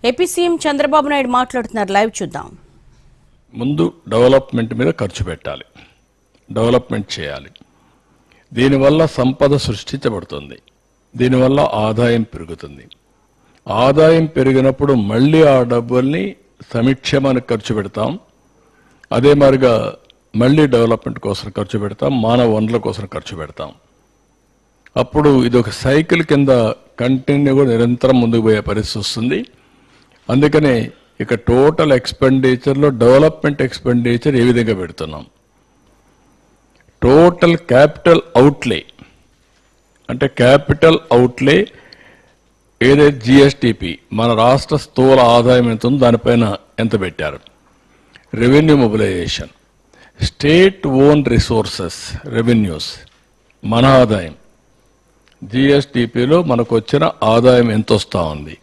AP CM Chandrababu Naidu మాట్లాడుతున్నారు. Live చూద్దాం. ముందు డెవలప్మెంట్ మీద ఖర్చు పెట్టాలి, డెవలప్మెంట్ చేయాలి. దీనివల్ల సంపద సృష్టించబడుతుంది, దీనివల్ల ఆదాయం పెరుగుతుంది. ఆదాయం పెరిగినప్పుడు మళ్ళీ ఆ డబ్బుల్ని సంక్షేమానికి ఖర్చు పెడతాం, అదే మాదిరిగా మళ్ళీ డెవలప్మెంట్ కోసం ఖర్చు పెడతాం, మానవ వనరుల కోసం ఖర్చు పెడతాం. అప్పుడు ఇది ఒక సైకిల్ కింద కంటిన్యూగా నిరంతరం ముందుకు పోయే పరిస్థితి వస్తుంది. అందుకనే ఇక టోటల్ ఎక్స్పెండిచర్లో డెవలప్మెంట్ ఎక్స్పెండిచర్ ఏ విధంగా పెడుతున్నాం, టోటల్ క్యాపిటల్ అవుట్లే అంటే క్యాపిటల్ అవుట్లే ఏదైతే జిఎస్టిపి మన రాష్ట్ర స్థూల ఆదాయం ఎంత ఉందో దానిపైన ఎంత పెట్టారు, revenue mobilisation, state own resources revenues, మన ఆదాయం జిఎస్టిపిలో మనకు వచ్చిన ఆదాయం ఎంత వస్తూ ఉంది,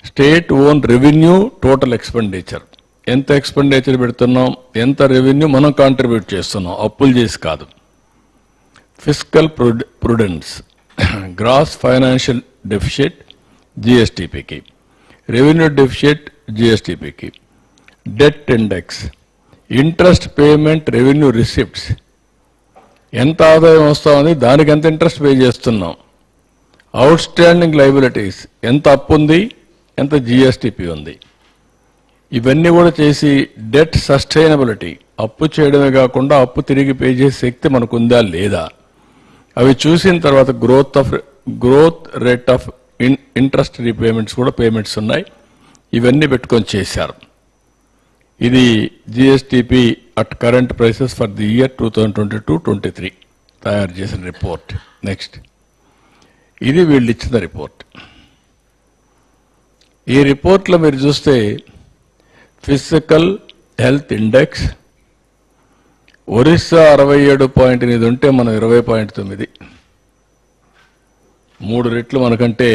state own revenue total expenditure ఎంత ఎక్స్పెండిచర్ పెడుతున్నాం, ఎంత రెవెన్యూ మనం కాంట్రిబ్యూట్ చేస్తున్నాం, అప్పులు చేసి కాదు. Fiscal prudence, gross financial deficit జిఎస్టిపికి, రెవెన్యూ డెఫిషిట్ జిఎస్టిపికి, debt index, interest payment revenue receipts, ఎంత ఆదాయం వస్తా ఉంది దానికి ఎంత ఇంట్రెస్ట్ పే చేస్తున్నాం, అవుట్ స్టాండింగ్ లైబిలిటీస్ ఎంత అప్పు ఉంది, ఎంత జిఎస్టిపి ఉంది, ఇవన్నీ కూడా చేసి డెట్ సస్టైనబిలిటీ అప్పు చేయడమే కాకుండా అప్పు తిరిగి పే చేసే శక్తి మనకుందా లేదా, అవి చూసిన తర్వాత growth rate of interest repayments కూడా పేమెంట్స్ ఉన్నాయి. ఇవన్నీ పెట్టుకొని చేశారు. ఇది GSTP at current prices for the year 2022-23 తయారు చేసిన రిపోర్ట్. నెక్స్ట్, ఇది వీళ్ళు ఇచ్చిన రిపోర్ట్. ఈ రిపోర్ట్లో మీరు చూస్తే ఫిజికల్ హెల్త్ ఇండెక్స్ ఒరిస్సా 67.8 ఉంటే మనం 20.9, 3 రెట్లు మనకంటే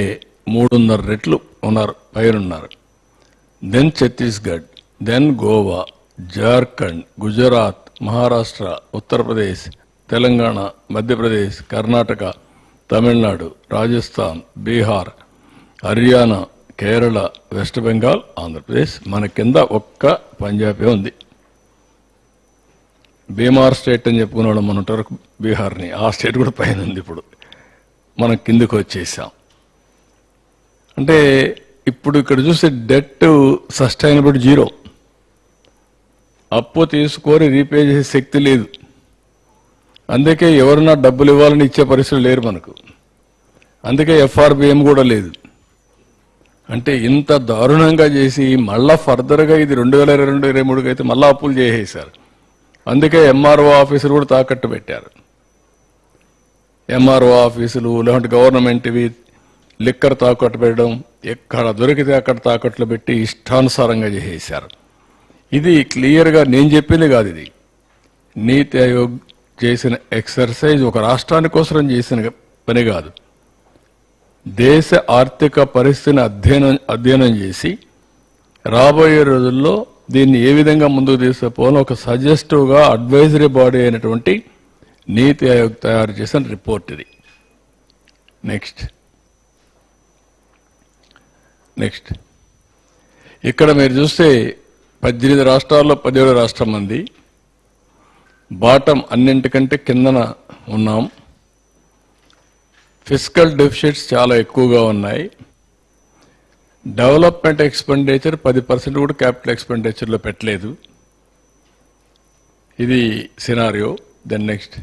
3.5 రెట్లు ఉన్నారు, పైనున్నారు. Then Chhattisgarh, then Goa, Jharkhand, Gujarat, Maharashtra, Uttar Pradesh, Telangana, Madhya Pradesh, Karnataka, Tamil Nadu, Rajasthan, Bihar, Haryana, Kerala, West Bengal, Andhra Pradesh. మన కింద ఒక్క పంజాబే ఉంది. బీమార్ స్టేట్ అని చెప్పుకున్నాడు మన ఉంటారు బీహార్ని, ఆ స్టేట్ కూడా పైన ఉంది. ఇప్పుడు మనం కిందకు వచ్చేసాం. అంటే ఇప్పుడు ఇక్కడ చూస్తే డెట్ సస్టైనబిలిటీ 0, అప్పు తీసుకొని రీపే చేసే శక్తి లేదు. అందుకే ఎవరన్నా డబ్బులు ఇవ్వాలని ఇచ్చే పరిస్థితులు లేరు మనకు. అందుకే ఎఫ్ఆర్బిఎం కూడా లేదు. అంటే ఇంత దారుణంగా చేసి మళ్ళా ఫర్దర్గా ఇది 2022-23 అయితే మళ్ళా అప్పులు చేసేశారు. అందుకే ఎంఆర్ఓ ఆఫీసులు కూడా తాకట్టు పెట్టారు. ఎంఆర్ఓ ఆఫీసులు లేదంటే గవర్నమెంట్వి లిక్కర్ తాకట్టు పెట్టడం, ఎక్కడ దొరికితే అక్కడ తాకట్లు పెట్టి ఇష్టానుసారంగా చేసేశారు. ఇది క్లియర్గా నేను చెప్పింది కాదు, ఇది నీతి ఆయోగ్ చేసిన ఎక్సర్సైజ్, ఒక రాష్ట్రాని కోసం చేసిన పని కాదు. దేశ ఆర్థిక పరిస్థితిని అధ్యయనం చేసి రాబోయే రోజుల్లో దీన్ని ఏ విధంగా ముందుకు తీసుకుపోవాలో ఒక సజెస్టివ్గా అడ్వైజరీ బాడీ అయినటువంటి నీతి ఆయోగ్ తయారు చేసిన రిపోర్ట్ ఇది. నెక్స్ట్ ఇక్కడ మీరు చూస్తే 18 రాష్ట్రాల్లో 17 రాష్ట్రం మంది బాటం అన్నింటికంటే కిందన ఉన్నాం. ఫిస్కల్ డెఫిషిట్స్ చాలా ఎక్కువగా ఉన్నాయి. డెవలప్మెంట్ ఎక్స్పెండిచర్ 10% కూడా క్యాపిటల్ ఎక్స్పెండిచర్లో పెట్టలేదు. ఇది సినారియో. Then next,